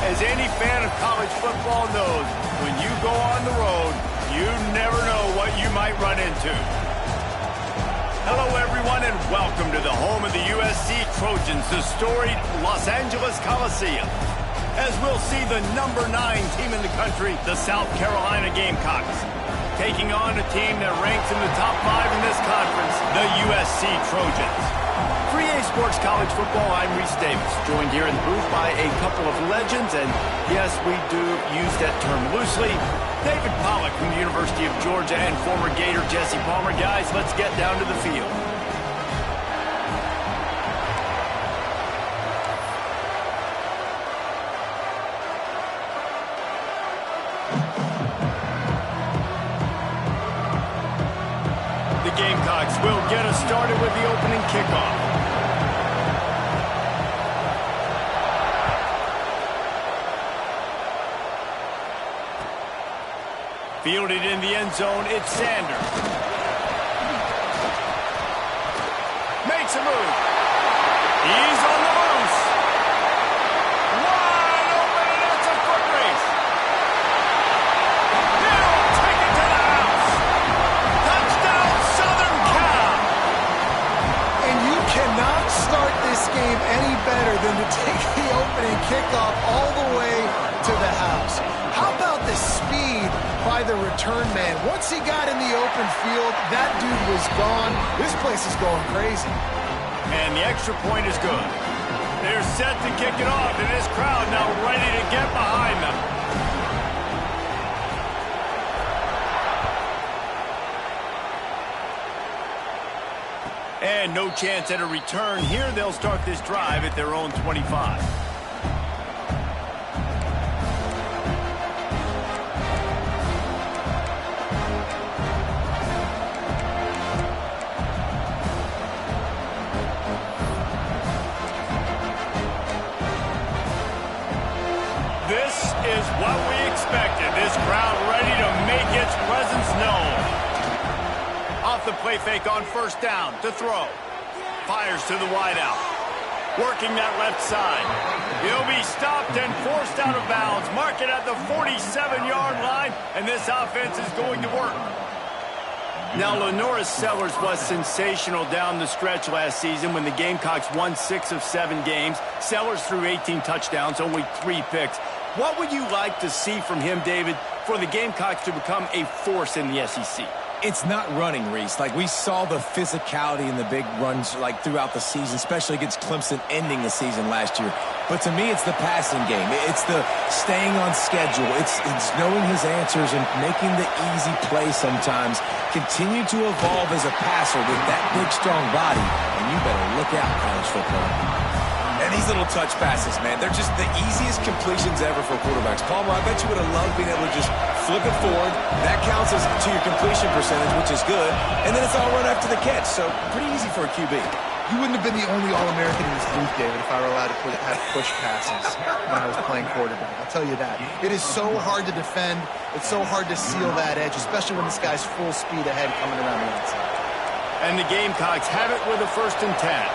As any fan of college football knows, when you go on the road, you never know what you might run into. Hello, everyone, and welcome to the home of the USC Trojans, the storied Los Angeles Coliseum. As we'll see the #9 team in the country, the South Carolina Gamecocks, taking on a team that ranks in the top 5 in this conference, the USC Trojans. For EA Sports College Football, I'm Reese Davis, joined here in the booth by a couple of legends, and yes, we do use that term loosely. David Pollack from the University of Georgia and former Gator Jesse Palmer. Guys, let's get down to the field. The Gamecocks will get us started with the opening kickoff. Fielded in the end zone, it's Sanders. Makes a move. He's on the loose. Wide open, and it's a foot race. He'll take it to the house. Touchdown, Southern Cal. And you cannot start this game any better than to take the opening kickoff all the way to the house. How about the speed by the return man? Once he got in the open field, that dude was gone. This place is going crazy. And the extra point is good. They're set to kick it off, and this crowd now ready to get behind them. And no chance at a return here. They'll start this drive at their own 25. This is what we expected. This crowd ready to make its presence known. Off the play fake on first down to throw. Fires to the wideout. Working that left side. He'll be stopped and forced out of bounds. Mark it at the 47-yard line, and this offense is going to work. Now, Lenoris Sellers was sensational down the stretch last season when the Gamecocks won 6 of 7 games. Sellers threw 18 touchdowns, only 3 picks. What would you like to see from him, David, for the Gamecocks to become a force in the SEC? It's not running, Reese. Like, we saw the physicality in the big runs, like, throughout the season, especially against Clemson ending the season last year. But to me, it's the passing game. It's the staying on schedule. It's knowing his answers and making the easy play sometimes. Continue to evolve as a passer with that big, strong body. And you better look out, college football. And these little touch passes, man, they're just the easiest completions ever for quarterbacks. Palmer, I bet you would have loved being able to just flip it forward. That counts as to your completion percentage, which is good. And then it's all run after the catch, so pretty easy for a QB. You wouldn't have been the only All-American in this booth, David, if I were allowed to have push passes when I was playing quarterback. I'll tell you that. It is so hard to defend. It's so hard to seal that edge, especially when this guy's full speed ahead coming around the outside. And the Gamecocks have it with a 1st and 10.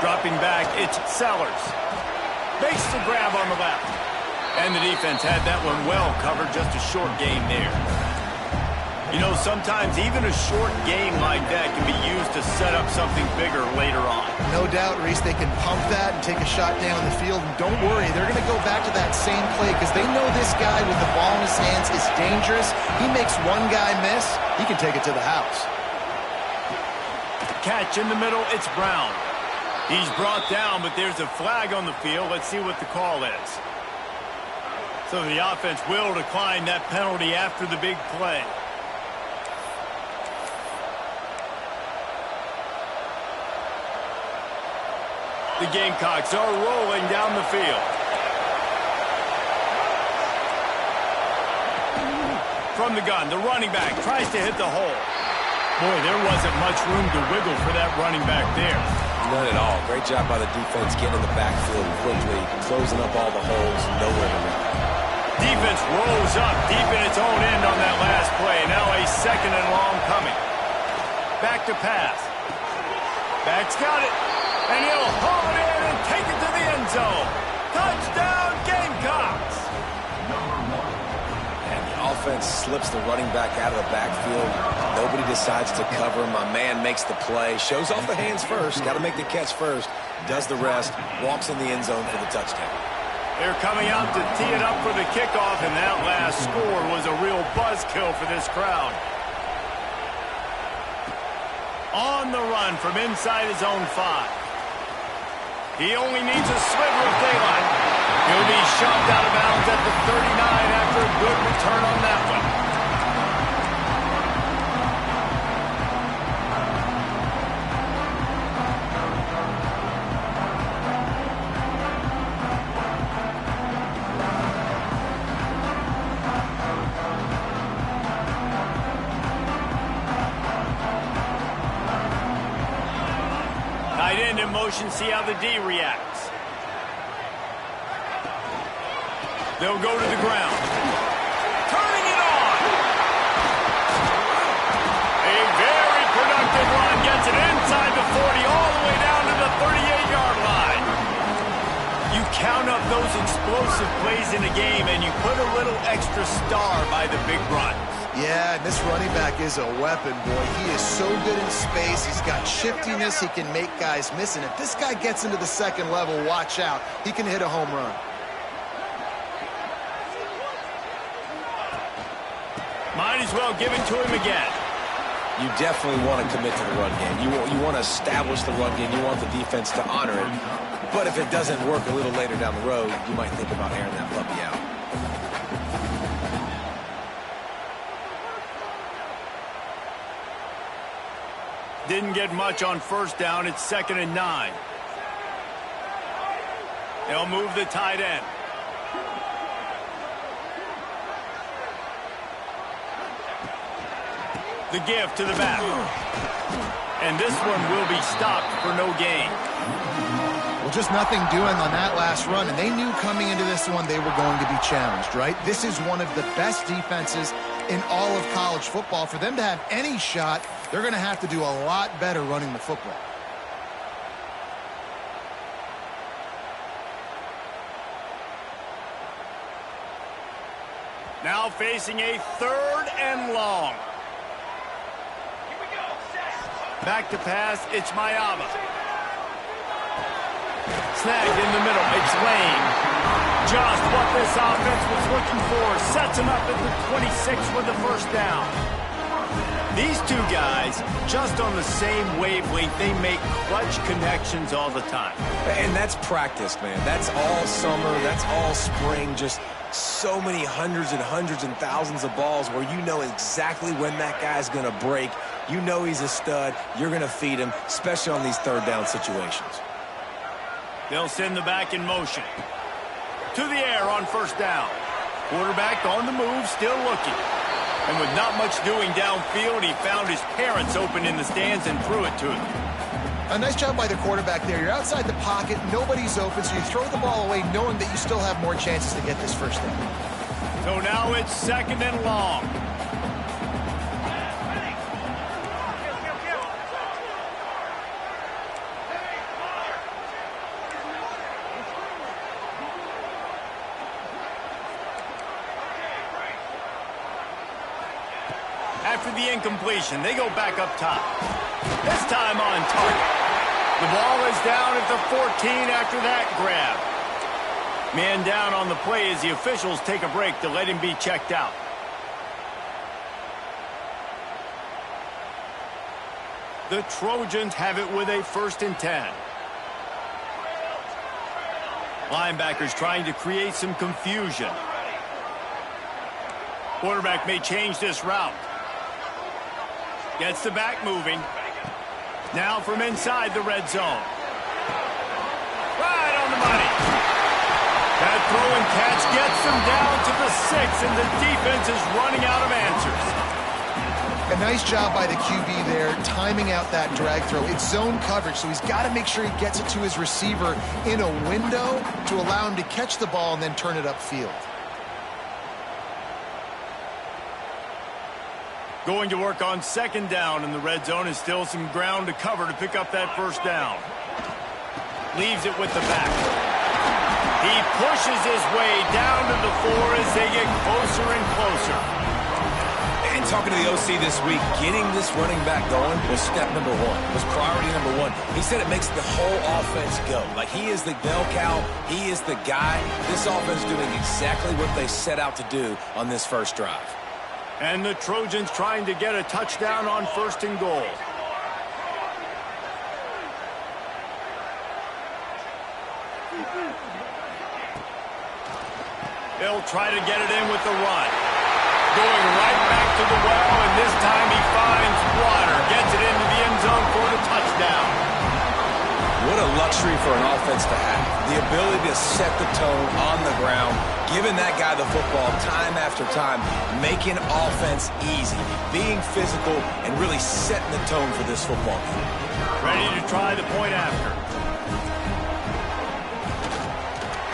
Dropping back, it's Sellers. Makes the grab on the left. And the defense had that one well covered, just a short gain there. You know, sometimes even a short gain like that can be used to set up something bigger later on. No doubt, Reese, they can pump that and take a shot down the field. And don't worry, they're going to go back to that same play because they know this guy with the ball in his hands is dangerous. He makes one guy miss, he can take it to the house. Catch in the middle, it's Brown. He's brought down, but there's a flag on the field. Let's see what the call is. So the offense will decline that penalty after the big play. The Gamecocks are rolling down the field. From the gun, the running back tries to hit the hole. Boy, there wasn't much room to wiggle for that running back there. None at all. Great job by the defense getting in the backfield quickly, closing up all the holes, nowhere to run. Defense rolls up deep in its own end on that last play. Now a 2nd and long coming. Back to pass. Back's got it. And he'll haul it in and take it to the end zone. Touchdown, Gamecocks! And the offense slips the running back out of the backfield. Nobody decides to cover him. My man makes the play. Shows off the hands first. Got to make the catch first. Does the rest. Walks in the end zone for the touchdown. They're coming out to tee it up for the kickoff, and that last score was a real buzzkill for this crowd. On the run from inside his own 5. He only needs a sliver of daylight. He'll be shoved out of bounds at the 39 after a good return on that one. Tight end in motion, see how the D reacts. They'll go to the ground. Turning it on! A very productive run gets it inside the 40, all the way down to the 38-yard line. You count up those explosive plays in a game, and you put a little extra star by the big run. Yeah, and this running back is a weapon, boy. He is so good in space. He's got shiftiness. He can make guys miss. And if this guy gets into the second level, watch out. He can hit a home run. Might as well give it to him again. You definitely want to commit to the run game. You want to establish the run game. You want the defense to honor it. But if it doesn't work a little later down the road, you might think about airing that puppy out. Didn't get much on first down. It's 2nd and 9. They'll move the tight end. The give to the back. And this one will be stopped for no gain. Well, just nothing doing on that last run, and they knew coming into this one they were going to be challenged, right? This is one of the best defenses in all of college football. For them to have any shot, they're going to have to do a lot better running the football. Now facing a 3rd and long. Back to pass, it's Mayava. Snagged in the middle, it's Lane. Just what this offense was looking for. Sets him up at the 26 with the first down. These two guys, just on the same wavelength, they make clutch connections all the time. And that's practice, man. That's all summer. That's all spring. Just so many hundreds and thousands of balls where you know exactly when that guy's going to break. You know he's a stud. You're going to feed him, especially on these 3rd down situations. They'll send the back in motion. To the air on first down. Quarterback on the move, still looking. And with not much doing downfield, he found his parents open in the stands and threw it to him. A nice job by the quarterback there. You're outside the pocket, nobody's open, so you throw the ball away knowing that you still have more chances to get this first down. So now it's 2nd and long. After the incompletion, they go back up top. This time on target. The ball is down at the 14 after that grab. Man down on the play as the officials take a break to let him be checked out. The Trojans have it with a 1st and 10. Linebackers trying to create some confusion. Quarterback may change this route. Gets the back moving. Now from inside the red zone. Right on the money. That throw and catch gets them down to the 6, and the defense is running out of answers. A nice job by the QB there, timing out that drag throw. It's zone coverage, so he's got to make sure he gets it to his receiver in a window to allow him to catch the ball and then turn it upfield. Going to work on second down in the red zone, and still some ground to cover to pick up that first down. Leaves it with the back. He pushes his way down to the 4 as they get closer and closer. And talking to the OC this week, getting this running back going was step number one, was priority number one. He said it makes the whole offense go. Like, he is the bell cow, he is the guy. This offense doing exactly what they set out to do on this first drive. And the Trojans trying to get a touchdown on first and goal. They'll try to get it in with the run. Going right back to the well, and this time he finds water. Gets it into the end zone for the touchdown. What a luxury for an offense to have. The ability to set the tone on the ground, giving that guy the football time after time, making offense easy, being physical, and really setting the tone for this football game. Ready to try the point after.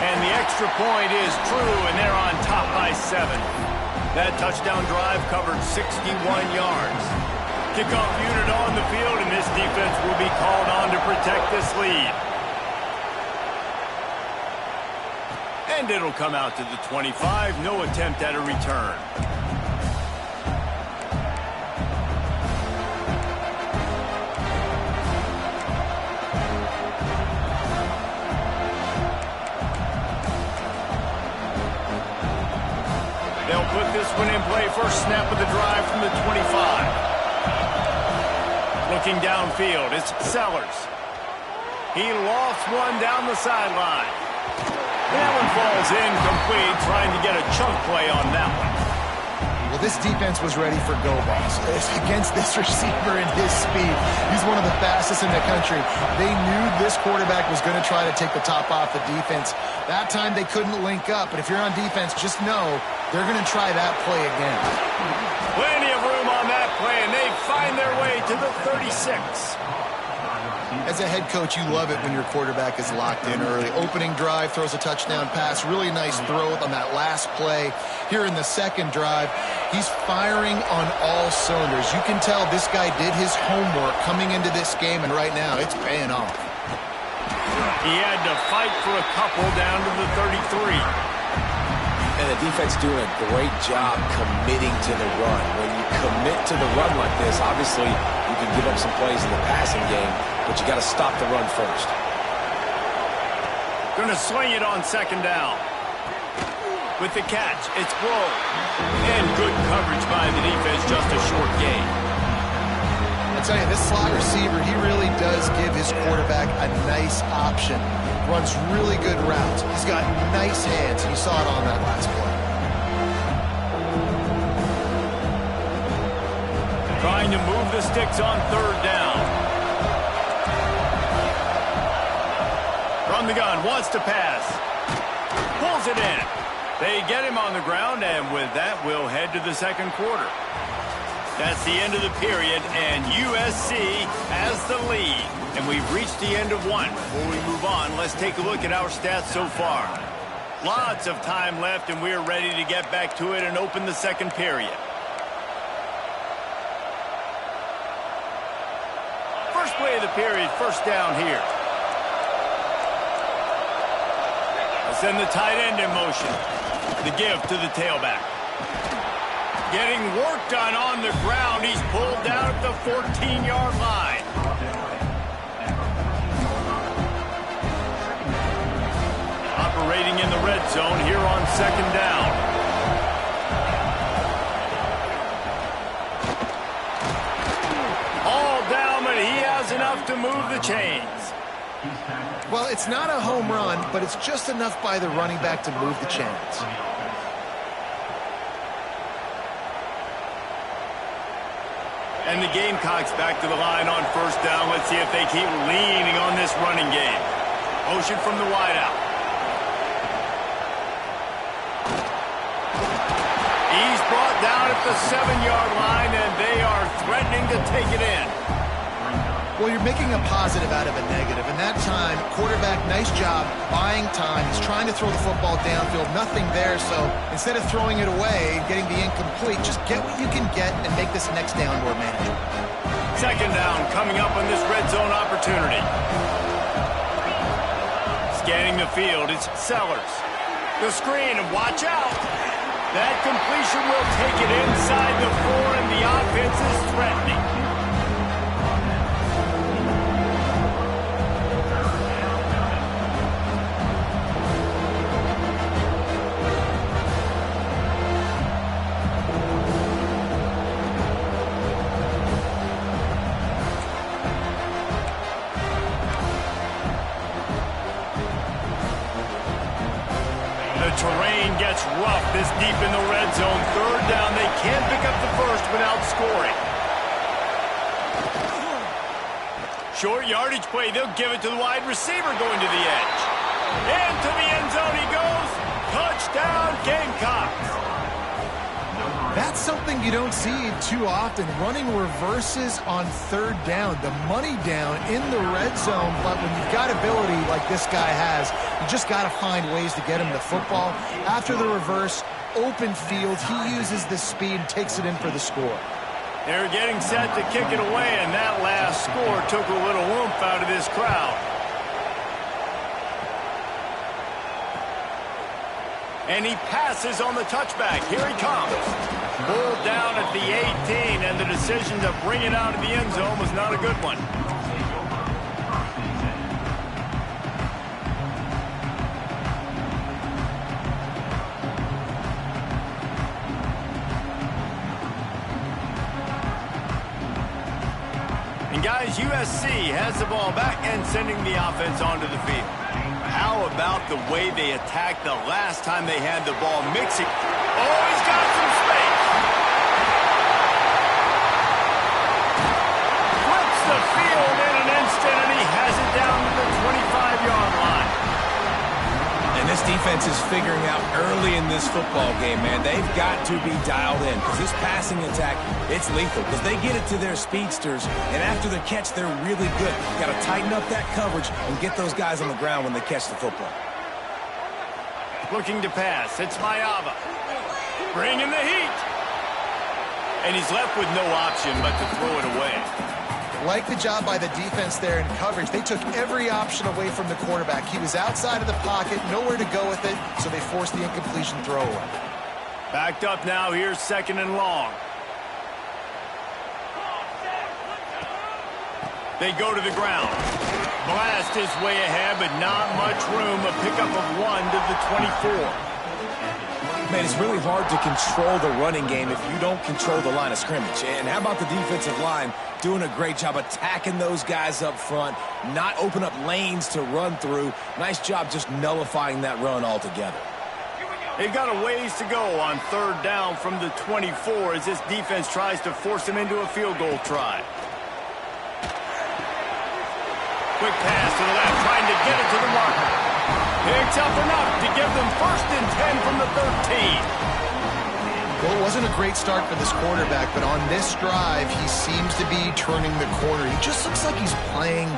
And the extra point is true, and they're on top by 7. That touchdown drive covered 61 yards. Kickoff unit on the field, and this defense will be called on to protect this lead. And it'll come out to the 25. No attempt at a return. They'll put this one in play. First snap of the drive from the 25. Looking downfield, it's Sellers. He lofts one down the sideline. That one falls incomplete, trying to get a chunk play on that one. Well, this defense was ready for go balls. Against this receiver and his speed, he's one of the fastest in the country. They knew this quarterback was going to try to take the top off the defense. That time they couldn't link up, but if you're on defense, just know they're going to try that play again. Plenty of room on that play, and they find their way to the 36. As a head coach, you love it when your quarterback is locked in early. Opening drive, throws a touchdown pass. Really nice throw on that last play. Here in the second drive, he's firing on all cylinders. You can tell this guy did his homework coming into this game, and right now it's paying off. He had to fight for a couple down to the 33. And the defense doing a great job committing to the run. When you commit to the run like this, obviously you can give up some plays in the passing game, but you got to stop the run first. Going to swing it on second down. With the catch, it's Blow. And good coverage by the defense, just a short gain. I'll tell you, this slot receiver, he really does give his quarterback a nice option. Runs really good routes. He's got nice hands, and you saw it on that last play. Trying to move the sticks on third down. From the gun, wants to pass. Pulls it in. They get him on the ground, and with that, we'll head to the second quarter. That's the end of the period, and USC has the lead. And we've reached the end of one. Before we move on, let's take a look at our stats so far. Lots of time left, and we're ready to get back to it and open the second period. First play of the period, first down here. They'll send the tight end in motion. The give to the tailback. Getting work done on the ground. He's pulled down at the 14-yard line. Operating in the red zone here on second down. All down, but he has enough to move the chains. Well, it's not a home run, but it's just enough by the running back to move the chains. And the Gamecocks back to the line on first down. Let's see if they keep leaning on this running game. Motion from the wideout. He's brought down at the 7-yard line, and they are threatening to take it in. Well, you're making a positive out of a negative. And that time, quarterback, nice job buying time. He's trying to throw the football downfield. Nothing there. So instead of throwing it away and getting the incomplete, just get what you can get and make this next down more manageable. Second down coming up on this red zone opportunity. Scanning the field, it's Sellers. The screen, and watch out. That completion will take it inside the 4, and the offense is threatening. Terrain gets rough this deep in the red zone. Third down, they can't pick up the first without scoring. Short yardage play, they'll give it to the wide receiver going to the edge. Into the end zone he goes. Touchdown, Gamecocks. That's something you don't see too often, running reverses on third down, the money down in the red zone. But when you've got ability like this guy has, you just got to find ways to get him the football. After the reverse, open field, he uses the speed and takes it in for the score. They're getting set to kick it away, and that last score took a little oomph out of this crowd. And he passes on the touchback. Here he comes. Pulled down at the 18, and the decision to bring it out of the end zone was not a good one. And guys, USC has the ball back and sending the offense onto the field. How about the way they attacked the last time they had the ball? Mixing. Oh, he's got some space. Flips the field in an instant, and he has it down to the 25-yard line. And this defense is figuring out early in this football game, man, they've got to be dialed in because this passing attack, it's lethal because they get it to their speedsters, and after the catch, they're really good. Got to tighten up that coverage and get those guys on the ground when they catch the football. Looking to pass. It's Mayava. Bringing the heat. And he's left with no option but to throw it away. Like the job by the defense there in coverage. They took every option away from the quarterback. He was outside of the pocket, nowhere to go with it, so they forced the incompletion throwaway. Backed up now. Here's second and long. They go to the ground. Blast is way ahead, but not much room. A pickup of 1 to the 24. Man, it's really hard to control the running game if you don't control the line of scrimmage. And how about the defensive line doing a great job attacking those guys up front, not open up lanes to run through. Nice job just nullifying that run altogether. They've got a ways to go on third down from the 24 as this defense tries to force them into a field goal try. Quick pass to the left, trying to get it to the marker. Picks up enough to give them 1st and 10 from the 13. Well, it wasn't a great start for this quarterback, but on this drive, he seems to be turning the corner. He just looks like he's playing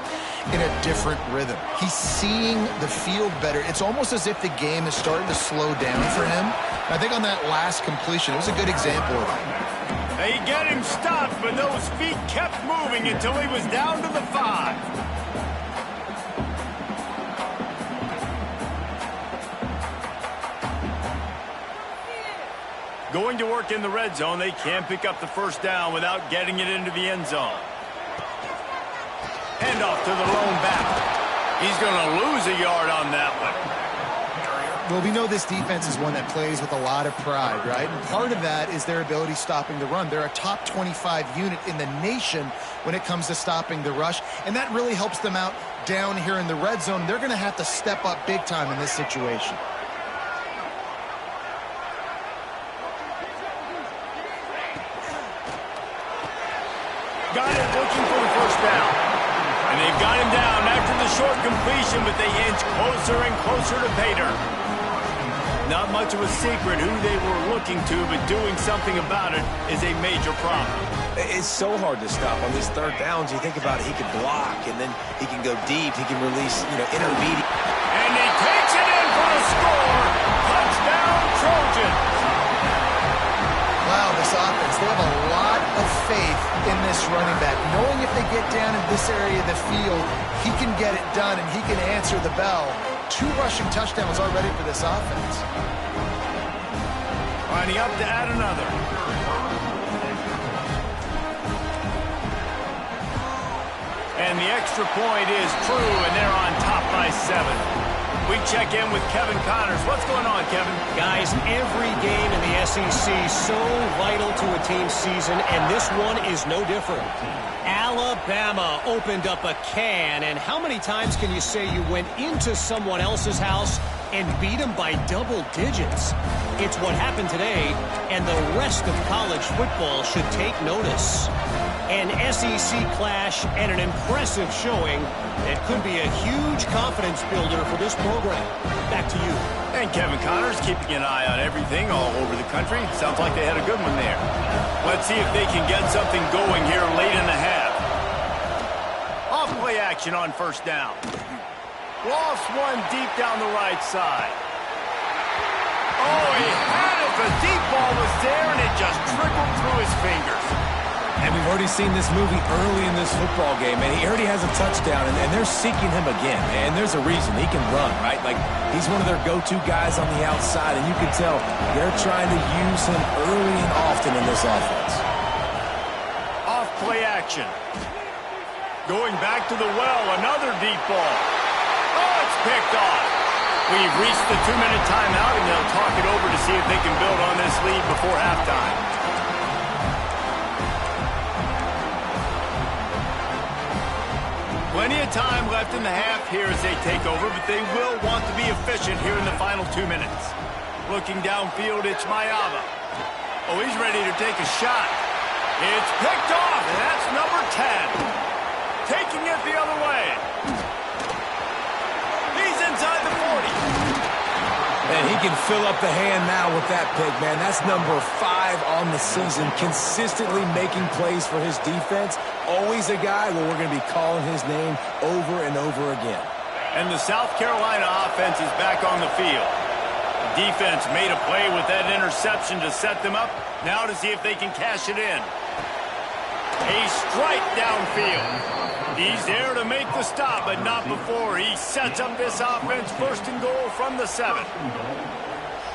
in a different rhythm. He's seeing the field better. It's almost as if the game is starting to slow down for him. I think on that last completion, it was a good example of it. They get him stopped, but those feet kept moving until he was down to the 5. Going to work in the red zone, they can't pick up the first down without getting it into the end zone. Hand off to the lone back. He's going to lose a yard on that one. Well, we know this defense is one that plays with a lot of pride, right? And part of that is their ability stopping the run. They're a top 25 unit in the nation when it comes to stopping the rush, and that really helps them out down here in the red zone. They're going to have to step up big time in this situation. Got it, looking for the first down. And they've got him down after the short completion, but they inch closer and closer to pay dirt. Not much of a secret who they were looking to, but doing something about it is a major problem. It's so hard to stop on these third downs. You think about it, he can block, and then he can go deep. He can release, intermediate. And he takes it in for a score. Touchdown, Trojans. Wow, this offense, they have a lot of faith in this running back. Knowing if they get down in this area of the field, he can get it done and he can answer the bell. 2 rushing touchdowns already for this offense. Lining up to add another. And the extra point is true, and they're on top by 7. We check in with Kevin Connors. What's going on, Kevin? Guys, every game in the SEC so vital to a team's season, and this one is no different. Alabama opened up a can, and how many times can you say you went into someone else's house and beat them by double digits? It's what happened today, and the rest of college football should take notice. An SEC clash and an impressive showing that could be a huge confidence builder for this program. Back to you. And Kevin Connors keeping an eye on everything all over the country. Sounds like they had a good one there. Let's see if they can get something going here late in the half. Off play action on first down. Lost one deep down the right side. Oh, he had it. The deep ball was there, and it just trickled through his fingers. And we've already seen this movie early in this football game, and he already has a touchdown, and they're seeking him again. And there's a reason. He can run, right? Like, he's one of their go-to guys on the outside, and you can tell they're trying to use him early and often in this offense. Off play action. Going back to the well, another deep ball. Oh, it's picked off. We've reached the 2-minute timeout, and they'll talk it over to see if they can build on this lead before halftime. Plenty of time left in the half here as they take over, but they will want to be efficient here in the final 2 minutes. Looking downfield, it's Mayava. Oh, he's ready to take a shot. It's picked off, and that's number 10. Taking it the other way. He's inside the 40. And he can fill up the hand now with that pick, man. That's number 5 on the season, consistently making plays for his defense. Always a guy where we're going to be calling his name over and over again. And the South Carolina offense is back on the field. The defense made a play with that interception to set them up. Now to see if they can cash it in. A strike downfield. He's there to make the stop, but not before he sets up this offense first and goal from the 7.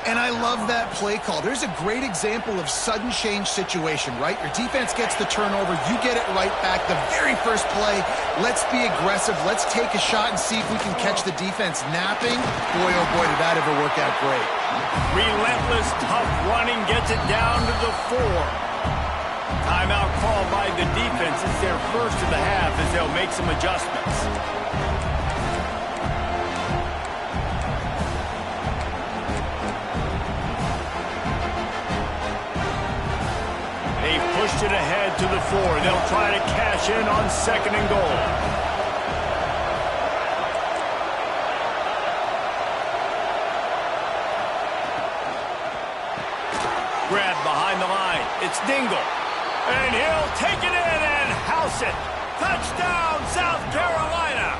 And I love that play call. There's a great example of sudden change situation, right? Your defense gets the turnover. You get it right back. The very first play, let's be aggressive. Let's take a shot and see if we can catch the defense napping. Boy, oh boy, did that ever work out great. Relentless, tough running gets it down to the 4. Timeout called by the defense. It's their first of the half as they'll make some adjustments. They've pushed it ahead to the 4. They'll try to cash in on 2nd and goal. Grab behind the line. It's Dingle. And he'll take it in and house it. Touchdown, South Carolina.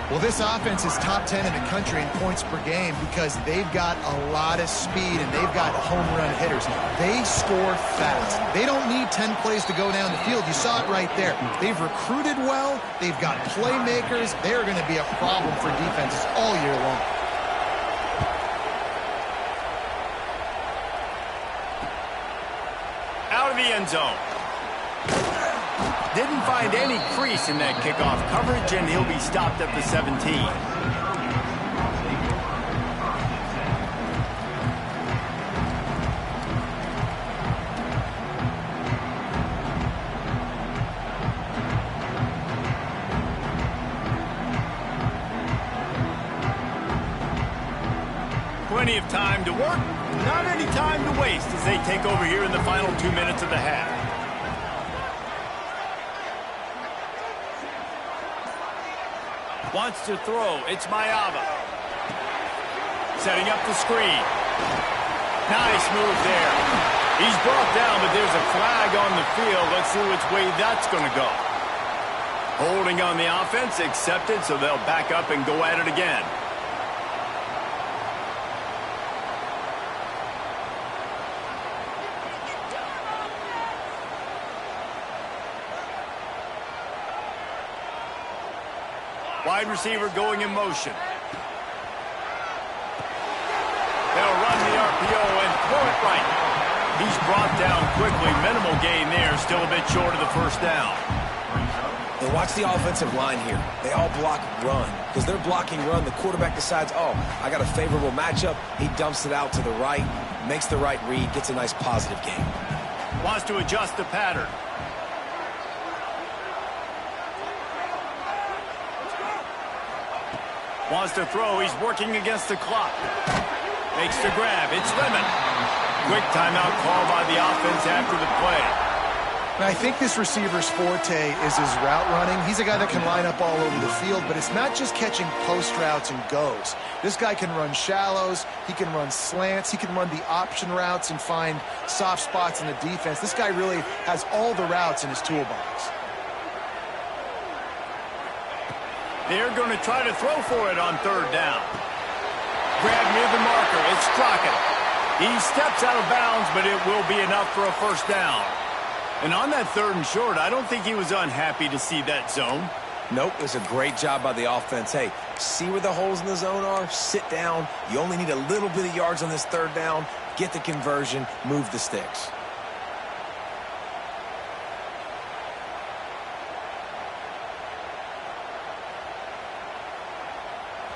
Well, this offense is top 10 in the country in points per game because they've got a lot of speed and they've got home run hitters. They score fast. They don't need 10 plays to go down the field. You saw it right there. They've recruited well. They've got playmakers. They're going to be a problem for defenses all year long. Out of the end zone. Didn't find any crease in that kickoff coverage, and he'll be stopped at the 17. Plenty of time to work, not any time to waste as they take over here in the final 2 minutes of the half. Wants to throw. It's Mayava. Setting up the screen. Nice move there. He's brought down, but there's a flag on the field. Let's see which way that's going to go. Holding on the offense, accepted, so they'll back up and go at it again. Wide receiver going in motion. They'll run the RPO and throw it right. He's brought down quickly. Minimal gain there. Still a bit short of the first down. And watch the offensive line here. They all block run. Because they're blocking run, the quarterback decides, oh, I got a favorable matchup. He dumps it out to the right, makes the right read, gets a nice positive gain. Wants to adjust the pattern. Wants to throw. He's working against the clock. Makes the grab. It's Lemon. Quick timeout call by the offense after the play. And I think this receiver's forte is his route running. He's a guy that can line up all over the field, but it's not just catching post routes and goes. This guy can run shallows. He can run slants. He can run the option routes and find soft spots in the defense. This guy really has all the routes in his toolbox. They're going to try to throw for it on third down. Grab near the marker. It's Crockett. He steps out of bounds, but it will be enough for a first down. And on that third and short, I don't think he was unhappy to see that zone. Nope, it was a great job by the offense. Hey, see where the holes in the zone are? Sit down. You only need a little bit of yards on this third down. Get the conversion. Move the sticks.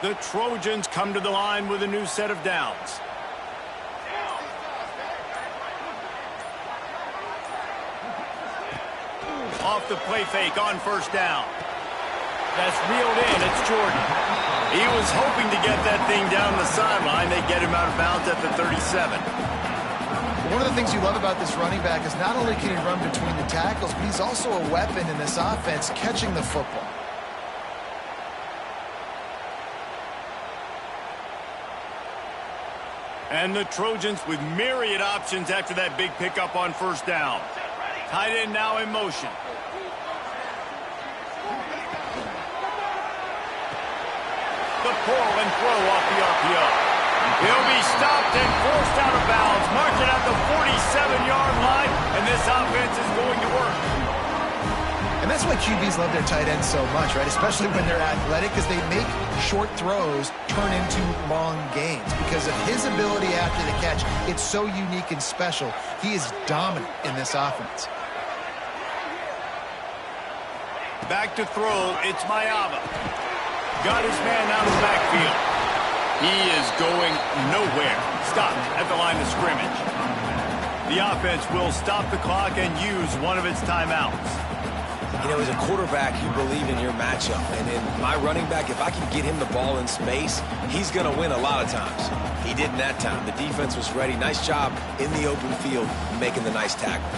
The Trojans come to the line with a new set of downs. Off the play fake on first down. That's reeled in. It's Jordan. He was hoping to get that thing down the sideline. They get him out of bounds at the 37. One of the things you love about this running back is not only can he run between the tackles, but he's also a weapon in this offense catching the football. And the Trojans with myriad options after that big pickup on first down. Tight end now in motion. The pull and throw off the RPO. He'll be stopped and forced out of bounds. Marked it at the 47-yard line, and this offense is going to work. And that's why QBs love their tight ends so much, right? Especially when they're athletic, because they make short throws turn into long gains. Because of his ability after the catch, it's so unique and special. He is dominant in this offense. Back to throw, it's Mayava. Got his man out of the backfield. He is going nowhere. Stopped at the line of scrimmage. The offense will stop the clock and use one of its timeouts. You know, as a quarterback, you believe in your matchup. And in my running back, if I can get him the ball in space, he's going to win a lot of times. He didn't that time. The defense was ready. Nice job in the open field, making the nice tackle.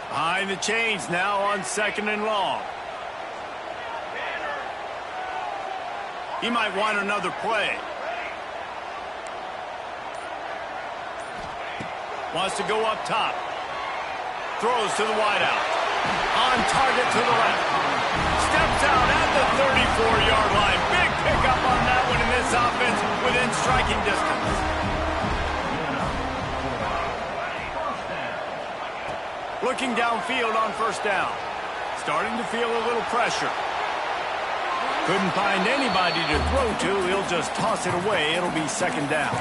Behind the chains now on second and long. He might want another play. Wants to go up top. Throws to the wideout. On target to the left. Steps out at the 34-yard line. Big pickup on that one in this offense within striking distance. Looking downfield on first down. Starting to feel a little pressure. Couldn't find anybody to throw to. He'll just toss it away. It'll be second down.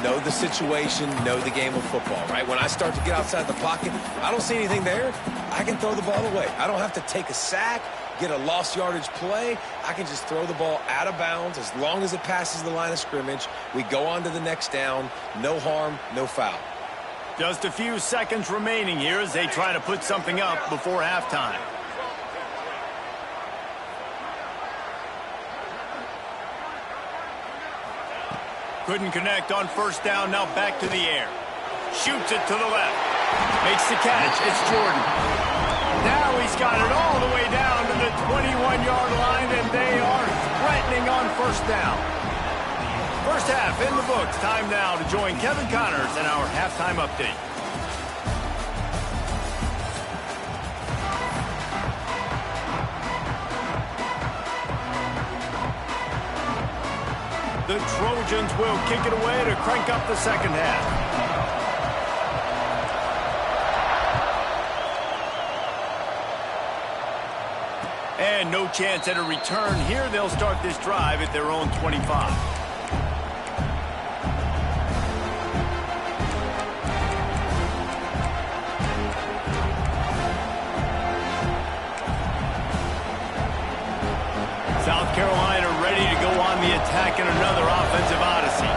Know the situation, know the game of football, right? When I start to get outside the pocket, I don't see anything there. I can throw the ball away. I don't have to take a sack, get a lost yardage play. I can just throw the ball out of bounds as long as it passes the line of scrimmage. We go on to the next down. No harm, no foul. Just a few seconds remaining here as they try to put something up before halftime. Couldn't connect on first down, now back to the air. Shoots it to the left. Makes the catch, it's Jordan. Now he's got it all the way down to the 21-yard line, and they are threatening on first down. First half in the books. Time now to join Kevin Connors in our halftime update. The Trojans will kick it away to crank up the second half. And no chance at a return here. They'll start this drive at their own 25. South Carolina ready to go on the attack in another offensive odyssey.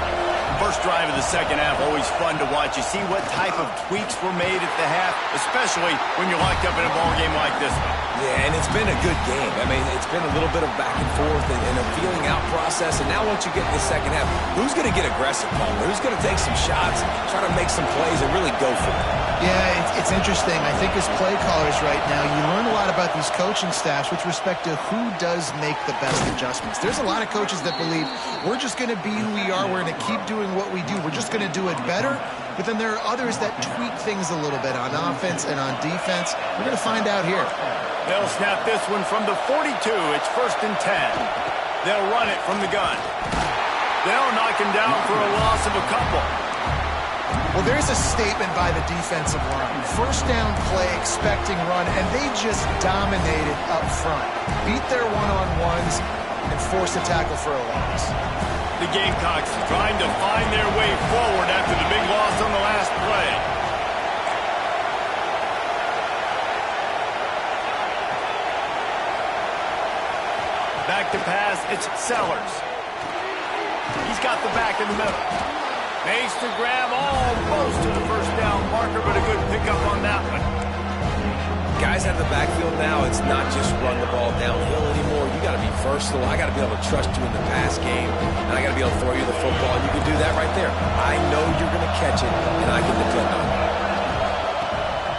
First drive of the second half, always fun to watch. You see what type of tweaks were made at the half, especially when you're locked up in a ball game like this one. Yeah, and it's been a good game. I mean, it's been a little bit of back and forth and a feeling out process. And now once you get in the second half, who's going to get aggressive, Palmer? Who's going to take some shots, try to make some plays, and really go for it? Yeah, it's interesting. I think as play callers right now, you learn a lot about these coaching staffs with respect to who does make the best adjustments. There's a lot of coaches that believe we're just going to be who we are. We're going to keep doing what we do. We're just going to do it better. But then there are others that tweak things a little bit on offense and on defense. We're going to find out here. They'll snap this one from the 42. It's 1st and 10. They'll run it from the gun. They'll knock him down for a loss of a couple. Well, there's a statement by the defensive line. First down play, expecting run, and they just dominated up front. Beat their one-on-ones and force a tackle for a loss. The Gamecocks trying to find their way forward after the big loss on the last play. Back to pass, it's Sellers. He's got the back in the middle. Makes the grab almost to the first down marker, but a good pickup on that one. Guys have the backfield now. It's not just run the ball downhill anymore. You got to be versatile. I got to be able to trust you in the pass game, and I got to be able to throw you the football, and you can do that right there. I know you're going to catch it, and I can depend on it.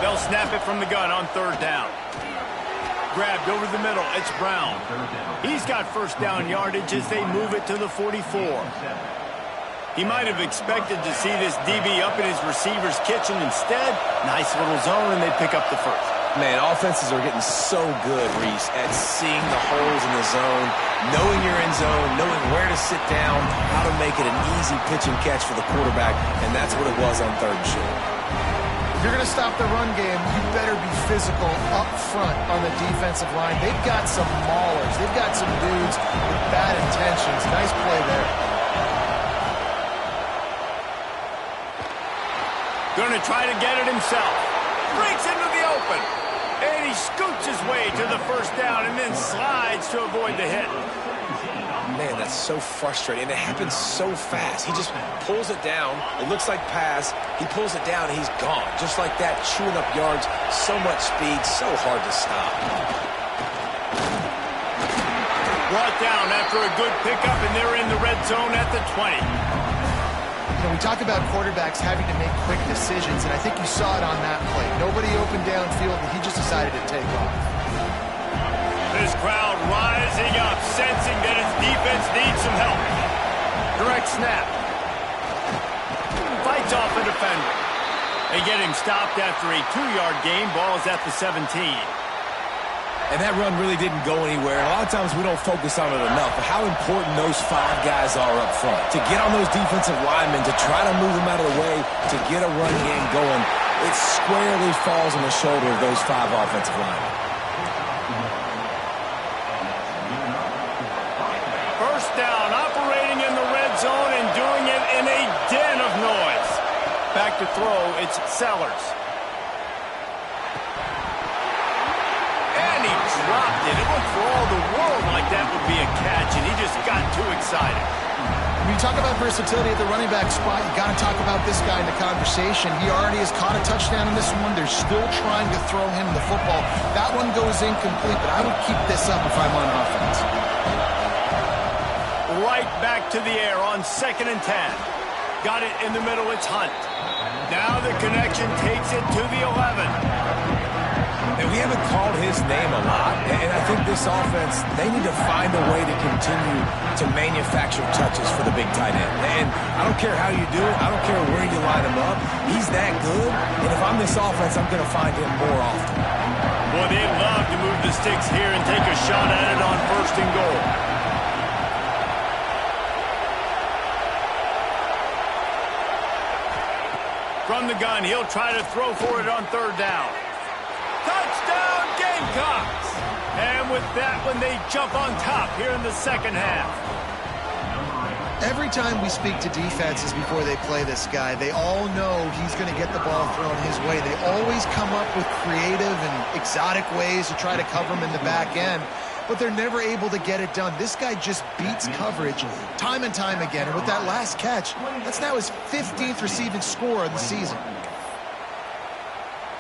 They'll snap it from the gun on 3rd down. Grabbed over the middle. It's Brown. He's got first down yardage as they move it to the 44. He might have expected to see this DB up in his receiver's kitchen. Instead, nice little zone, and they pick up the first. Man, offenses are getting so good, Reese, at seeing the holes in the zone, knowing you're in zone, knowing where to sit down, how to make it an easy pitch and catch for the quarterback, and that's what it was on 3rd and short. If you're going to stop the run game, you better be physical up front on the defensive line. They've got some maulers. They've got some dudes with bad intentions. Nice play there. Going to try to get it himself. Breaks into the open. And he scoots his way to the first down and then slides to avoid the hit. Man, that's so frustrating. And it happens so fast. He just pulls it down. It looks like pass. He pulls it down and he's gone. Just like that, chewing up yards. So much speed, so hard to stop. Brought down after a good pickup, and they're in the red zone at the 20. We talk about quarterbacks having to make quick decisions, and I think you saw it on that play. Nobody opened downfield, and he just decided to take off. This crowd rising up, sensing that his defense needs some help. Direct snap. Fights off a defender. They get him stopped after a 2-yard gain. Ball is at the 17. And that run really didn't go anywhere. And a lot of times we don't focus on it enough. But how important those 5 guys are up front. To get on those defensive linemen, to try to move them out of the way, to get a run game going, it squarely falls on the shoulder of those 5 offensive linemen. First down, operating in the red zone and doing it in a den of noise. Back to throw, it's Sellers. Dropped it. It looked for all the world like that would be a catch, and he just got too excited. When you talk about versatility at the running back spot, you got to talk about this guy in the conversation. He already has caught a touchdown in this one. They're still trying to throw him the football. That one goes incomplete, but I would keep this up if I'm on offense. Right back to the air on 2nd and 10. Got it in the middle. It's Hunt. Now the connection takes it to the 11. And we We haven't called his name a lot, and I think this offense, they need to find a way to continue to manufacture touches for the big tight end. And I don't care how you do it. I don't care where you line him up. He's that good, and if I'm this offense, I'm going to find him more often. Boy, they'd love to move the sticks here and take a shot at it on 1st and goal. From the gun, he'll try to throw for it on 3rd down. Touchdown, Gamecocks! And with that one, they jump on top here in the 2nd half. Every time we speak to defenses before they play this guy, they all know he's going to get the ball thrown his way. They always come up with creative and exotic ways to try to cover him in the back end, but they're never able to get it done. This guy just beats coverage time and time again, and with that last catch, that's now his 15th receiving score of the season.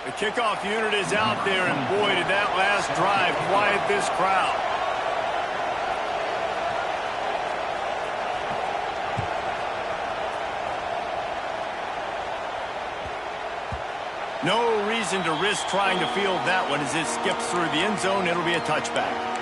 The kickoff unit is out there, and boy, did that last drive quiet this crowd. No reason to risk trying to field that one as it skips through the end zone. It'll be a touchback.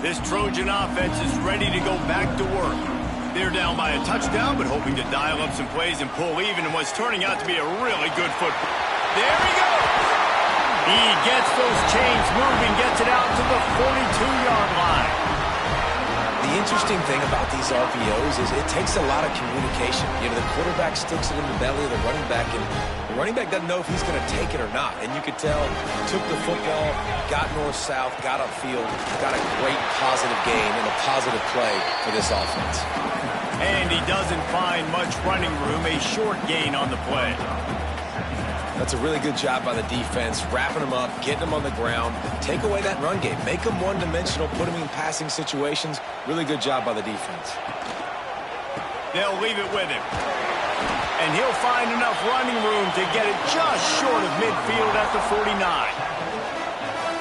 This Trojan offense is ready to go back to work. They're down by a touchdown, but hoping to dial up some plays and pull even in what's turning out to be a really good football. There he goes! He gets those chains moving, gets it out to the 42-yard line. The interesting thing about these RPOs is it takes a lot of communication. You know, the quarterback sticks it in the belly of the running back, and the running back doesn't know if he's going to take it or not. And you could tell, took the football, got north-south, got upfield, got a great positive gain and a positive play for this offense. And he doesn't find much running room, a short gain on the play. That's a really good job by the defense, wrapping them up, getting them on the ground, take away that run game, make them one-dimensional, put them in passing situations. Really good job by the defense. They'll leave it with him. And he'll find enough running room to get it just short of midfield at the 49.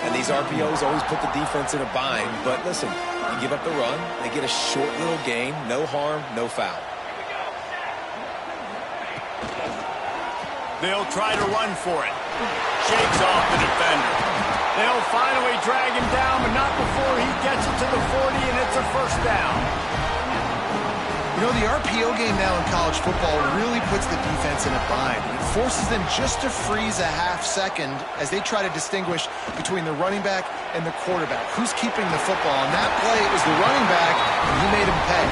And these RPOs always put the defense in a bind. But listen, you give up the run, they get a short little gain, no harm, no foul. They'll try to run for it. Shakes off the defender. They'll finally drag him down, but not before he gets it to the 40, and it's a 1st down. You know, the RPO game now in college football really puts the defense in a bind. It forces them just to freeze a half second as they try to distinguish between the running back and the quarterback. Who's keeping the football? On that play, it was the running back, and he made him pay.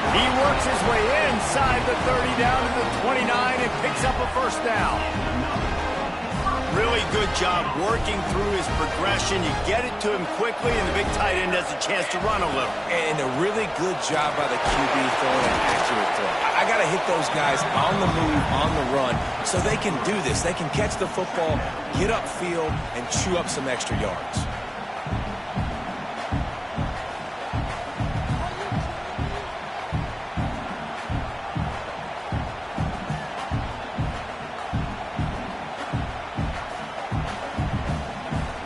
He works his way inside the 30 down to the 29 and picks up a 1st down. Really good job working through his progression. You get it to him quickly, and the big tight end has a chance to run a little. And a really good job by the QB throwing an accurate throw. I got to hit those guys on the move, on the run, so they can do this. They can catch the football, get upfield, and chew up some extra yards.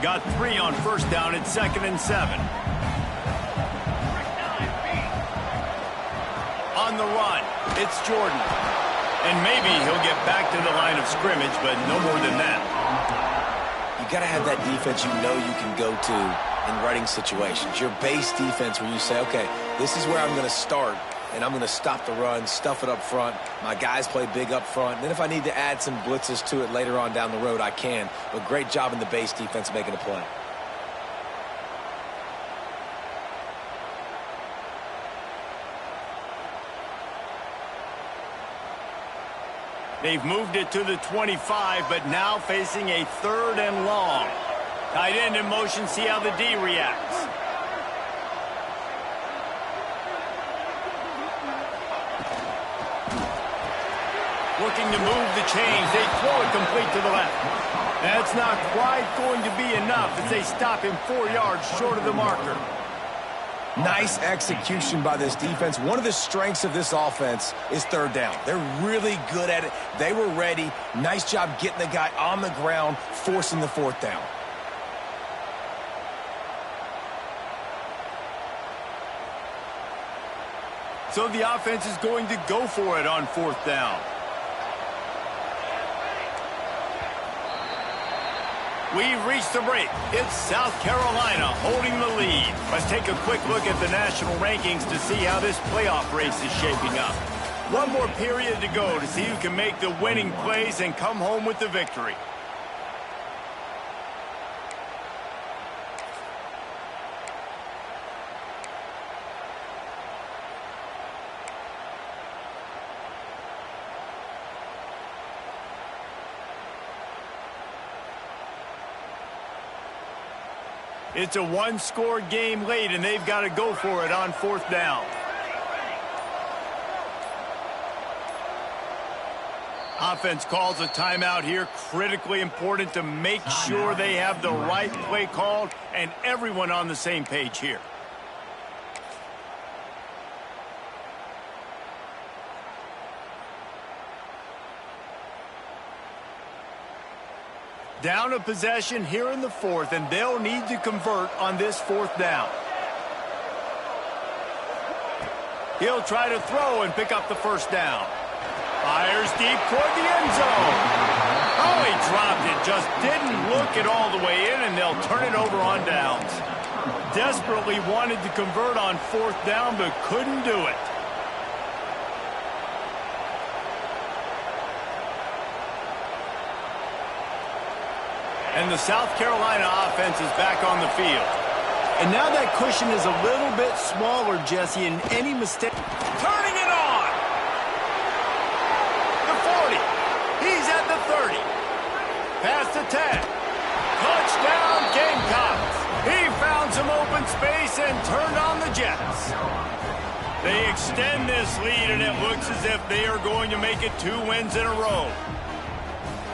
Got 3 on 1st down at 2nd and 7. On the run, it's Jordan. And maybe he'll get back to the line of scrimmage, but no more than that. You got to have that defense you know you can go to in running situations. Your base defense where you say, okay, this is where I'm going to start, and I'm going to stop the run, stuff it up front. My guys play big up front. And then if I need to add some blitzes to it later on down the road, I can. But great job in the base defense making a play. They've moved it to the 25, but now facing a 3rd and long. Tight end in motion, see how the D reacts. Looking to move the chains. They throw it complete to the left. That's not quite going to be enough as they stop him 4 yards short of the marker. Nice execution by this defense. One of the strengths of this offense is 3rd down. They're really good at it. They were ready. Nice job getting the guy on the ground, forcing the 4th down. So the offense is going to go for it on 4th down. We've reached the break. It's South Carolina holding the lead. Let's take a quick look at the national rankings to see how this playoff race is shaping up. One more period to go to see who can make the winning plays and come home with the victory. It's a one-score game late, and they've got to go for it on 4th down. Offense calls a timeout here. Critically important to make sure they have the right play called and everyone on the same page here. Down a possession here in the 4th, and they'll need to convert on this 4th down. He'll try to throw and pick up the 1st down. Fires deep toward the end zone. Oh, he dropped it. Just didn't look it all the way in, and they'll turn it over on downs. Desperately wanted to convert on 4th down, but couldn't do it. And the South Carolina offense is back on the field. And now that cushion is a little bit smaller, Jesse, and any mistake. Turning it on! The 40. He's at the 30. Past the 10. Touchdown, Gamecocks. He found some open space and turned on the Jets. They extend this lead, and it looks as if they are going to make it 2 wins in a row.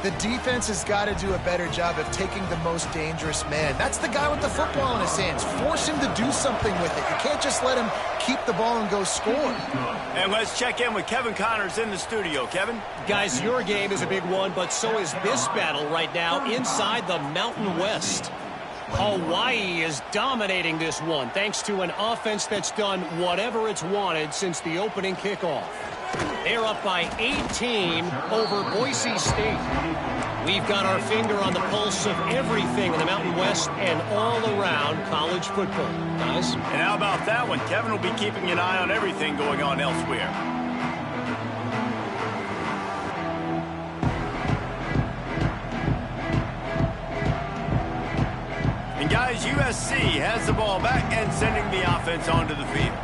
The defense has got to do a better job of taking the most dangerous man. That's the guy with the football in his hands. Force him to do something with it. You can't just let him keep the ball and go score. And let's check in with Kevin Connors in the studio. Kevin? Guys, your game is a big one, but so is this battle right now inside the Mountain West. Hawaii is dominating this one thanks to an offense that's done whatever it's wanted since the opening kickoff. They're up by 18 over Boise State. We've got our finger on the pulse of everything in the Mountain West and all around college football, guys. And how about that one? Kevin will be keeping an eye on everything going on elsewhere. And guys, USC has the ball back and sending the offense onto the field.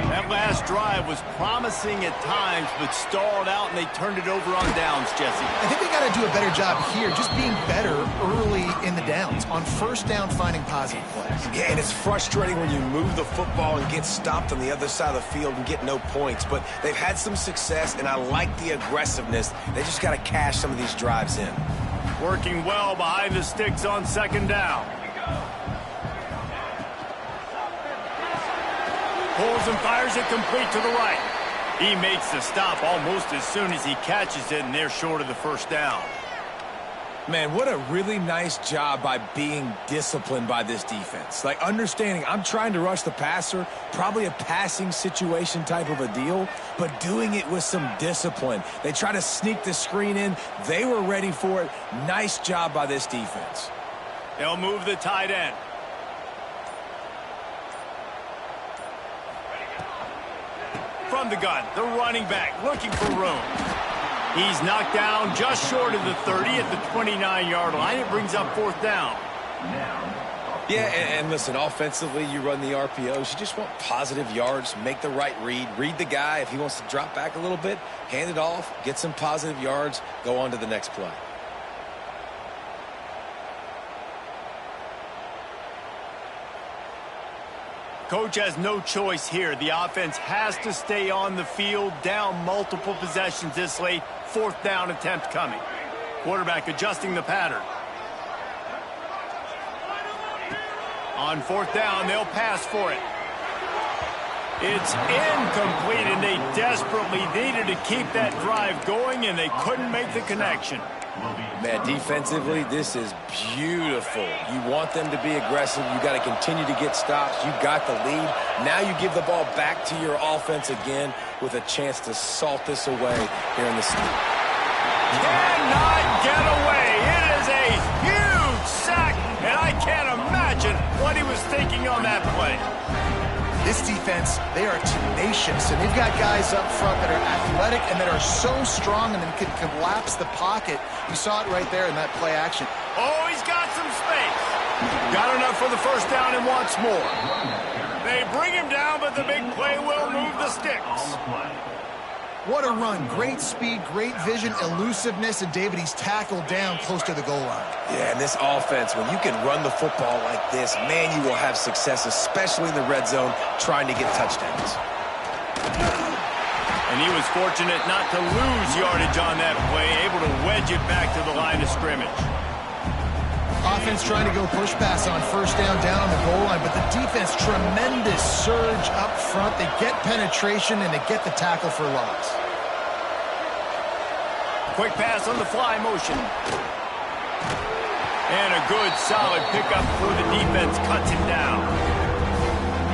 That last drive was promising at times, but stalled out, and they turned it over on downs, Jesse. I think they got to do a better job here, just being better early in the downs, on 1st down, finding positive plays. Yeah, and it's frustrating when you move the football and get stopped on the other side of the field and get no points. But they've had some success, and I like the aggressiveness. They just got to cash some of these drives in. Working well behind the sticks on 2nd down. Pulls and fires it complete to the right. He makes the stop almost as soon as he catches it, and they're short of the 1st down. Man, what a really nice job by being disciplined by this defense. Like, understanding I'm trying to rush the passer, probably a passing situation type of a deal, but doing it with some discipline. They try to sneak the screen in. They were ready for it. Nice job by this defense. They'll move the tight end. From the gun, the running back looking for room. He's knocked down just short of the 30 at the 29-yard line. It brings up 4th down. Yeah, and listen, offensively, you run the RPOs. You just want positive yards, make the right read the guy. If he wants to drop back a little bit, hand it off, get some positive yards, go on to the next play. Coach has no choice here. The offense has to stay on the field, down multiple possessions this late. 4th down attempt coming. Quarterback adjusting the pattern. On 4th down, they'll pass for it. It's incomplete, and they desperately needed to keep that drive going, and they couldn't make the connection. Man, defensively, this is beautiful. You want them to be aggressive. You got to continue to get stops. You got the lead. Now you give the ball back to your offense again with a chance to salt this away here in the season. Cannot get away. It is a huge sack, and I can't imagine what he was thinking on that play. This defense, they are tenacious, and they've got guys up front that are athletic and that are so strong and then can collapse the pocket. You saw it right there in that play action. Oh, he's got some space. Got enough for the first down and wants more. They bring him down, but the big play will move the sticks. What a run. Great speed, great vision, elusiveness, and David, he's tackled down close to the goal line. Yeah, and this offense, when you can run the football like this, man, you will have success, especially in the red zone, trying to get touchdowns. And he was fortunate not to lose yardage on that play, able to wedge it back to the line of scrimmage. Offense trying to go push pass on first down on the goal line, but the defense, tremendous surge up front. They get penetration, and they get the tackle for loss. Quick pass on the fly motion. And a good, solid pickup for the defense. Cuts him down.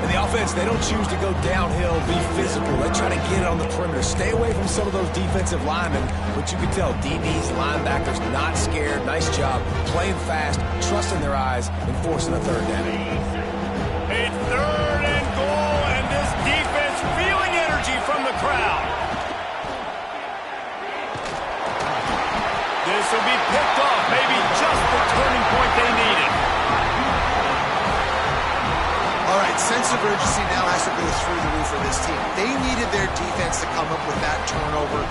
And the offense, they don't choose to go downhill, be physical. They try to get it on the perimeter. Stay away from some of those defensive linemen, but you can tell DBs, linebackers, not scared. Nice job playing fast, trusting their eyes, and forcing a third down. A third and goal, and this defense feeling energy from the crowd. This will be picked off, maybe just the turning point they needed. All right, sense of urgency now has to go through the roof for this team. They needed their defense to come up with that turnover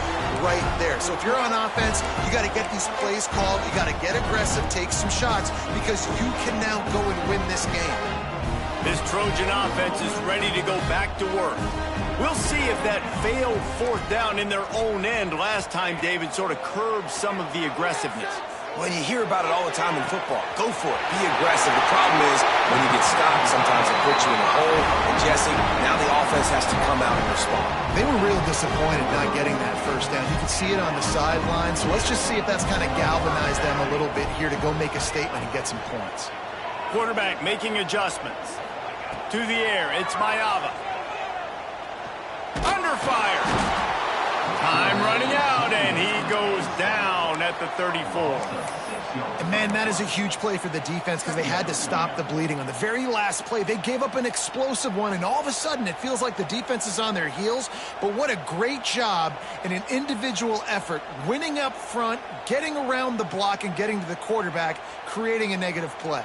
right there. So if you're on offense, you got to get these plays called. You got to get aggressive, take some shots, because you can now go and win this game. This Trojan offense is ready to go back to work. We'll see if that failed fourth down in their own end last time, David, sort of curbed some of the aggressiveness. Well, you hear about it all the time in football. Go for it. Be aggressive. The problem is when you get stopped, sometimes it puts you in a hole. And, Jesse, now the offense has to come out and respond. They were real disappointed not getting that first down. You can see it on the sideline. So let's just see if that's kind of galvanized them a little bit here to go make a statement and get some points. Quarterback making adjustments. To the air, it's Mayava. Under fire. Time running out, and he goes down at the 34. And, man, that is a huge play for the defense because they had to stop the bleeding. On the very last play, they gave up an explosive one, and all of a sudden it feels like the defense is on their heels. But what a great job in an individual effort, winning up front, getting around the block, and getting to the quarterback, creating a negative play.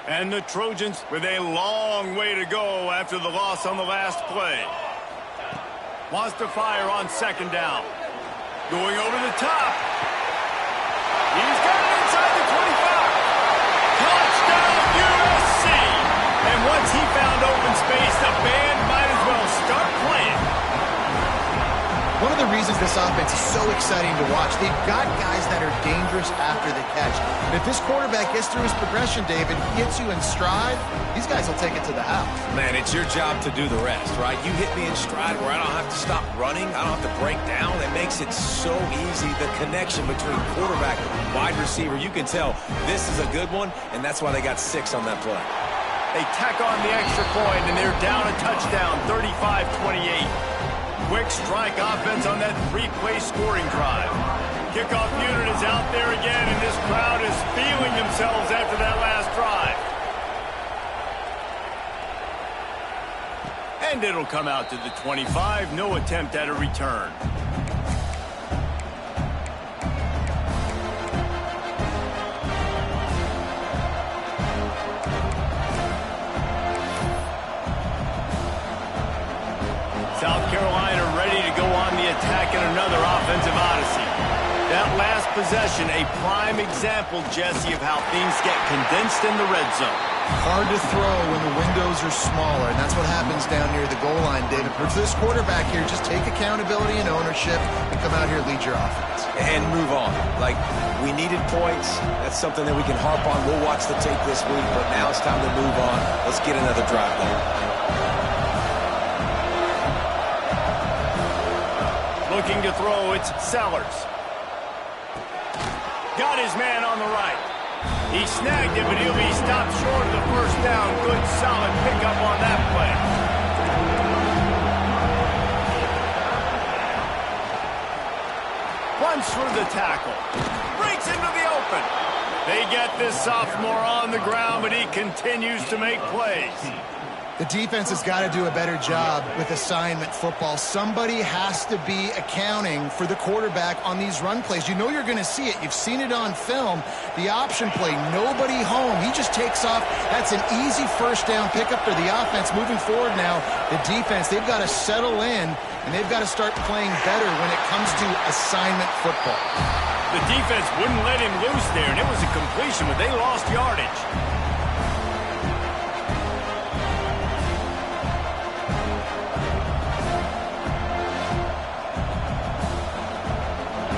And the Trojans with a long way to go after the loss on the last play. Wants to fire on second down. Going over the top. He's got it inside the 25. Touchdown USC. And once he found open space, the band might as well start playing. One of the reasons this offense is so exciting to watch, they've got guys that are dangerous after the catch. And if this quarterback gets through his progression, David, hits you in stride, these guys will take it to the house. Man, it's your job to do the rest, right? You hit me in stride where I don't have to stop running. I don't have to break down. It makes it so easy. The connection between quarterback and wide receiver, you can tell this is a good one, and that's why they got 6 on that play. They tack on the extra point, and they're down a touchdown, 35-28. Quick strike offense on that 3-play scoring drive. Kickoff unit is out there again, and this crowd is feeling themselves after that last drive. And it'll come out to the 25. No attempt at a return. South Carolina ready to go on the attack in another offensive odyssey. That last possession, a prime example, Jesse, of how things get condensed in the red zone. Hard to throw when the windows are smaller, and that's what happens down near the goal line, David. For this quarterback here, just take accountability and ownership and come out here and lead your offense. And move on. Like, we needed points. That's something that we can harp on. We'll watch the tape this week, but now it's time to move on. Let's get another drive there. Looking to throw, it's Sellers. Got his man on the right. He snagged it, but he'll be stopped short of the first down. Good, solid pickup on that play. Runs through the tackle. Breaks into the open. They get this sophomore on the ground, but he continues to make plays. The defense has got to do a better job with assignment football. Somebody has to be accounting for the quarterback on these run plays. You know you're going to see it. You've seen it on film. The option play, nobody home. He just takes off. That's an easy first down pickup for the offense. Moving forward now, the defense, they've got to settle in, and they've got to start playing better when it comes to assignment football. The defense wouldn't let him loose there, and it was a completion, but they lost yardage.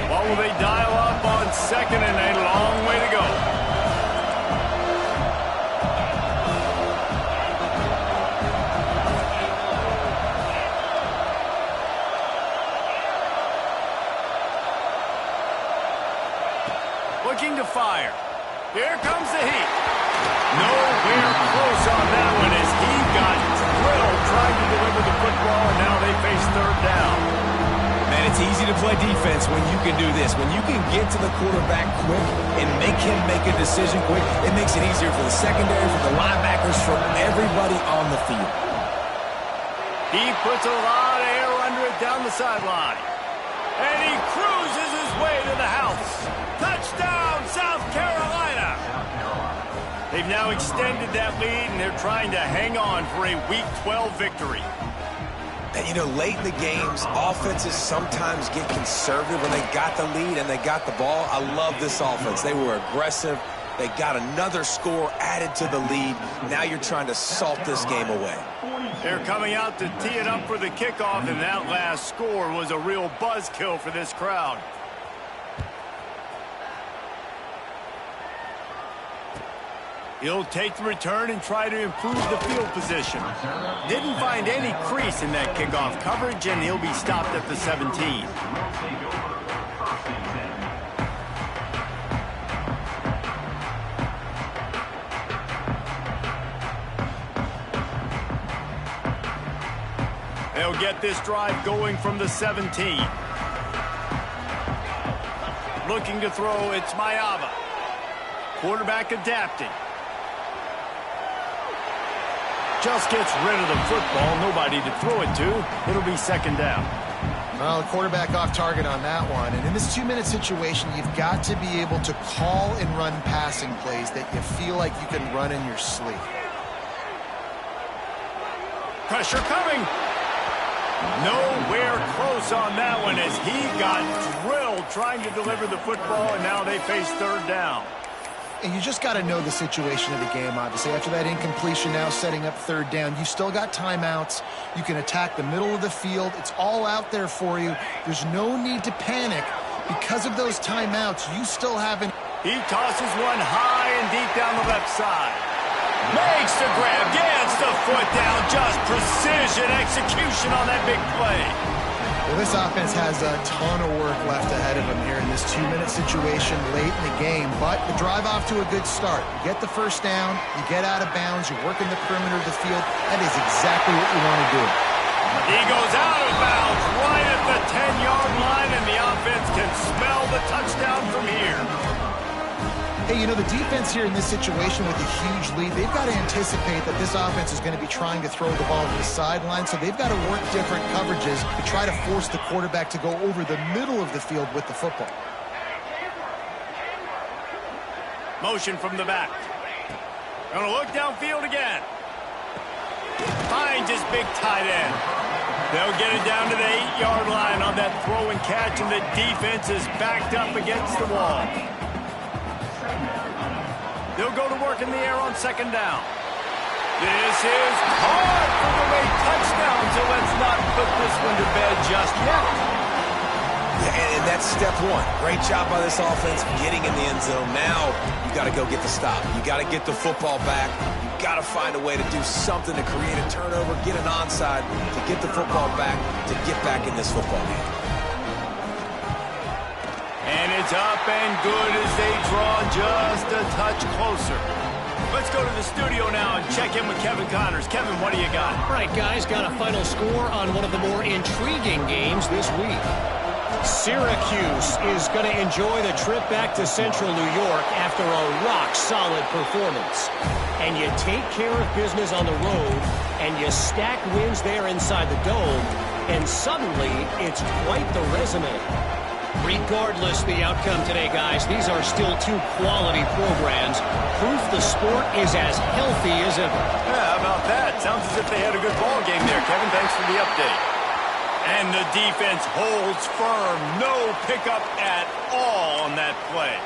What will they dial up on second and a long way to go? Looking to fire. Here comes the heat. Nowhere close on that one as he got drilled trying to deliver the football, and now they face third down. Man, it's easy to play defense when you can do this. When you can get to the quarterback quick and make him make a decision quick, it makes it easier for the secondary, for the linebackers, for everybody on the field. He puts a lot of air under it down the sideline. And he cruises his way to the house. Touchdown, South Carolina! They've now extended that lead, and they're trying to hang on for a Week 12 victory. And, you know, late in the games, offenses sometimes get conservative when they got the lead and they got the ball. I love this offense. They were aggressive. They got another score added to the lead. Now you're trying to salt this game away. They're coming out to tee it up for the kickoff, and that last score was a real buzzkill for this crowd. He'll take the return and try to improve the field position. Didn't find any crease in that kickoff coverage, and he'll be stopped at the 17. They'll get this drive going from the 17. Looking to throw, it's Mayava. Quarterback adapting. Just gets rid of the football. Nobody to throw it to. It'll be second down. Well, the quarterback off target on that one. And in this two-minute situation, you've got to be able to call and run passing plays that you feel like you can run in your sleep. Pressure coming. Nowhere close on that one as he got drilled trying to deliver the football, and now they face third down. And you just got to know the situation of the game, obviously. After that incompletion, now setting up third down, you still got timeouts. You can attack the middle of the field. It's all out there for you. There's no need to panic. Because of those timeouts, you still haven't. He tosses one high and deep down the left side. Makes the grab, gets the foot down. Just precision execution on that big play. Well, this offense has a ton of work left ahead of them here in this two-minute situation late in the game, but the drive off to a good start. You get the first down, you get out of bounds, you're working the perimeter of the field. That is exactly what you want to do. He goes out of bounds right at the 10-yard line, and the offense can smell the touchdown from here. Hey, you know, the defense here in this situation with a huge lead, they've got to anticipate that this offense is going to be trying to throw the ball to the sideline, so they've got to work different coverages to try to force the quarterback to go over the middle of the field with the football. Motion from the back. Going to look downfield again. Finds his big tight end. They'll get it down to the 8-yard line on that throw and catch, and the defense is backed up against the wall. They'll go to work in the air on second down. This is hard for the late touchdown, so let's not put this one to bed just yet. Yeah, and that's step one. Great job by this offense getting in the end zone. Now you got to go get the stop. You got to get the football back. You got to find a way to do something to create a turnover, get an onside, to get the football back, to get back in this football game. And it's up and good as they just a touch closer. Let's go to the studio now and check in with Kevin Connors. Kevin, what do you got? All right, guys, got a final score on one of the more intriguing games this week. Syracuse is going to enjoy the trip back to Central New York after a rock-solid performance. And you take care of business on the road, and you stack wins there inside the Dome, and suddenly it's quite the resume. Regardless the outcome today, guys, these are still two quality programs. Proof the sport is as healthy as ever. Yeah, how about that? Sounds as if they had a good ball game there, Kevin. Thanks for the update. And the defense holds firm. No pickup at all on that play.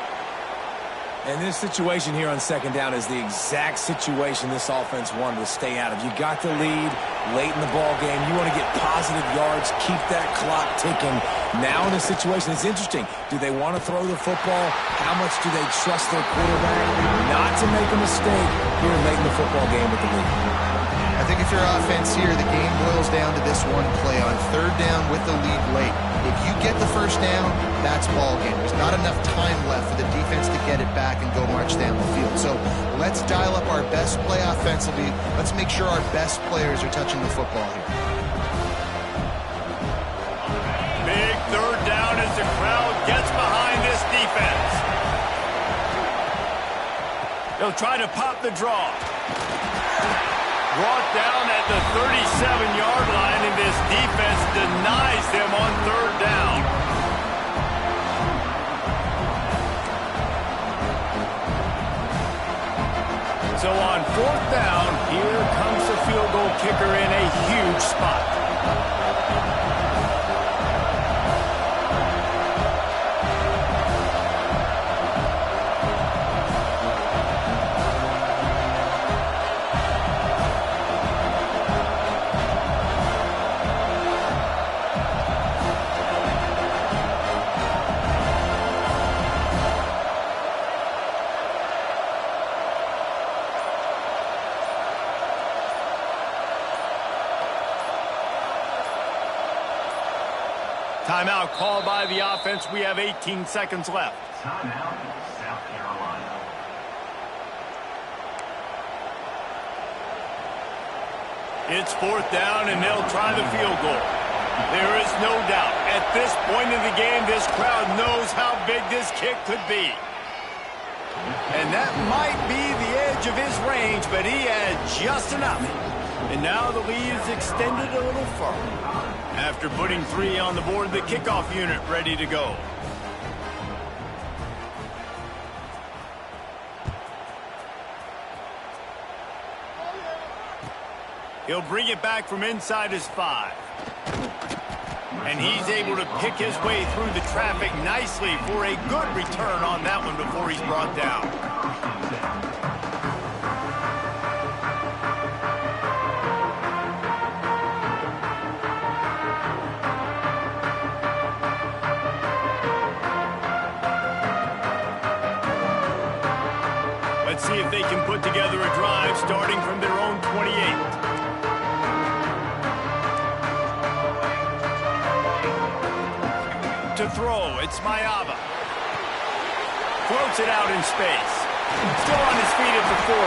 And this situation here on second down is the exact situation this offense wanted to stay out of. You got the lead late in the ball game. You want to get positive yards, keep that clock ticking. Now in this situation, it's interesting. Do they want to throw the football? How much do they trust their quarterback not to make a mistake here late in the football game with the lead? I think if you're offense here, the game boils down to this one play on third down with the lead late. If you get the first down, that's ball game. There's not enough time left for the defense to get it back and go march down the field. So let's dial up our best play offensively. Let's make sure our best players are touching the football here. Big third down as the crowd gets behind this defense. They'll try to pop the draw. Brought down at the 37-yard line, and this defense denies them on third down. So on fourth down, here comes the field goal kicker in a huge spot. Timeout called by the offense. We have 18 seconds left. Timeout, South Carolina. It's fourth down, and they'll try the field goal. There is no doubt. At this point in the game, this crowd knows how big this kick could be. And that might be the edge of his range, but he had just enough. And now the lead is extended a little further. After putting 3 on the board, the kickoff unit ready to go. He'll bring it back from inside his 5. And he's able to pick his way through the traffic nicely for a good return on that one before he's brought down. Let's see if they can put together a drive starting from their own 28. To throw, it's Mayava. Floats it out in space. Still on his feet at the 40.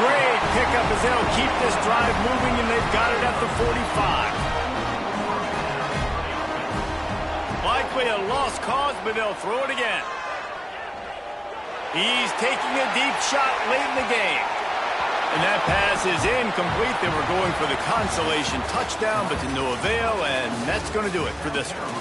Great pickup as they'll keep this drive moving, and they've got it at the 45. Likely a lost cause, but they'll throw it again. He's taking a deep shot late in the game. And that pass is incomplete. They were going for the consolation touchdown, but to no avail, and that's going to do it for this one.